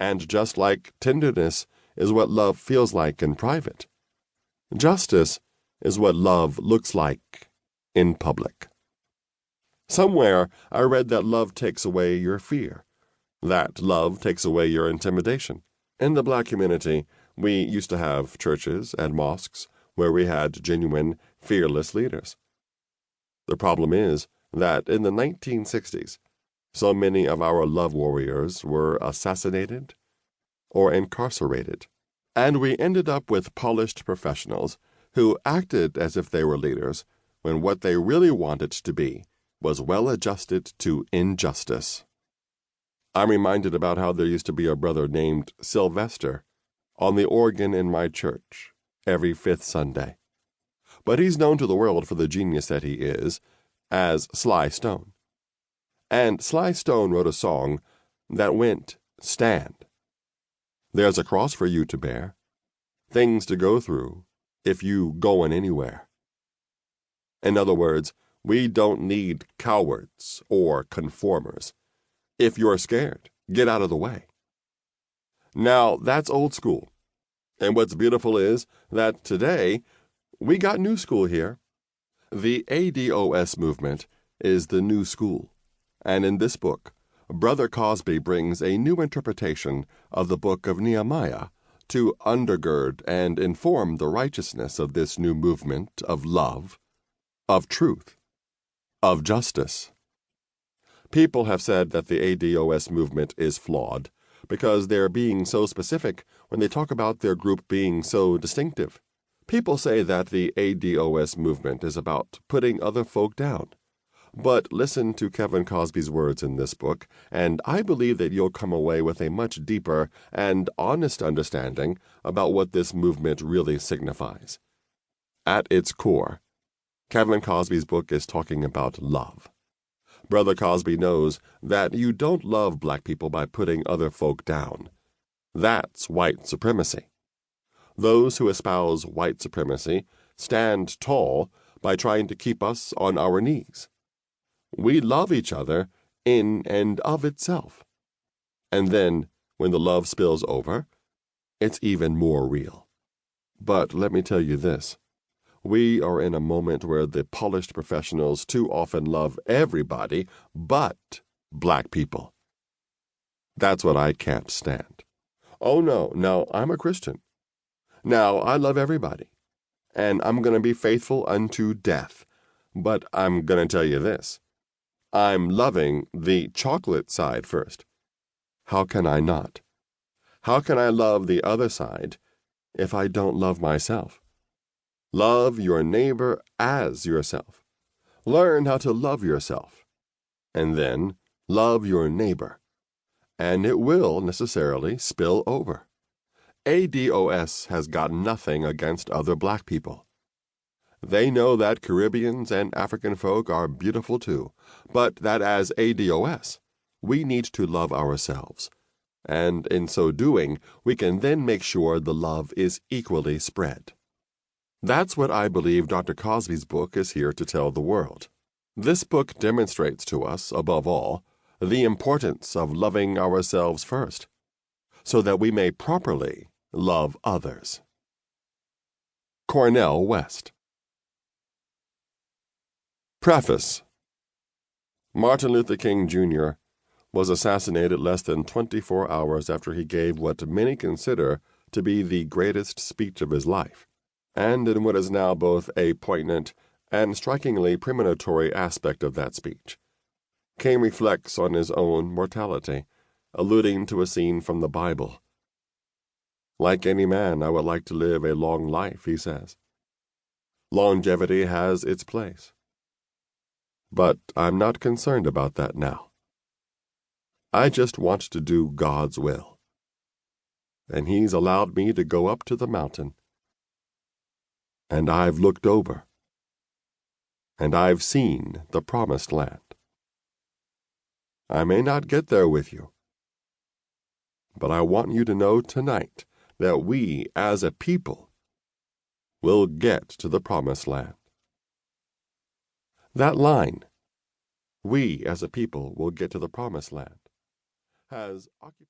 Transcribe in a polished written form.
And just like tenderness is what love feels like in private, justice is what love looks like in public. Somewhere I read that love takes away your fear, that love takes away your intimidation. In the black community, we used to have churches and mosques where we had genuine, fearless leaders. The problem is that in the 1960s, so many of our love warriors were assassinated or incarcerated, and we ended up with polished professionals who acted as if they were leaders when what they really wanted to be was well adjusted to injustice. I'm reminded about how there used to be a brother named Sylvester on the organ in my church every fifth Sunday. But he's known to the world for the genius that he is as Sly Stone. And Sly Stone wrote a song that went, "Stand. There's a cross for you to bear, things to go through if you going anywhere." In other words, we don't need cowards or conformers. If you're scared, get out of the way. Now, that's old school. And what's beautiful is that today, we got new school here. The ADOS movement is the new school. And in this book, Brother Cosby brings a new interpretation of the book of Nehemiah to undergird and inform the righteousness of this new movement of love, of truth, of justice. People have said that the ADOS movement is flawed because they're being so specific when they talk about their group being so distinctive. People say that the ADOS movement is about putting other folk down. But listen to Kevin Cosby's words in this book, and I believe that you'll come away with a much deeper and honest understanding about what this movement really signifies. At its core, Kevin Cosby's book is talking about love. Brother Cosby knows that you don't love black people by putting other folk down. That's white supremacy. Those who espouse white supremacy stand tall by trying to keep us on our knees. We love each other in and of itself. And then, when the love spills over, it's even more real. But let me tell you this. We are in a moment where the polished professionals too often love everybody but black people. That's what I can't stand. Oh, no, I'm a Christian. Now, I love everybody, and I'm going to be faithful unto death. But I'm going to tell you this. I'm loving the chocolate side first. How can I not? How can I love the other side if I don't love myself? Love your neighbor as yourself. Learn how to love yourself. And then love your neighbor. And it will necessarily spill over. ADOS has got nothing against other black people. They know that Caribbeans and African folk are beautiful too, but that as ADOS, we need to love ourselves. And in so doing, we can then make sure the love is equally spread. That's what I believe Dr. Cosby's book is here to tell the world. This book demonstrates to us, above all, the importance of loving ourselves first, so that we may properly love others. Cornell West. Preface. Martin Luther King, Jr. was assassinated less than 24 hours after he gave what many consider to be the greatest speech of his life, and in what is now both a poignant and strikingly premonitory aspect of that speech. King reflects on his own mortality, alluding to a scene from the Bible. Like any man, I would like to live a long life, he says. Longevity has its place. But I'm not concerned about that now. I just want to do God's will. And He's allowed me to go up to the mountain. And I've looked over. And I've seen the promised land. I may not get there with you. But I want you to know tonight that we, as a people, will get to the promised land. That line, we as a people will get to the promised land, has occupied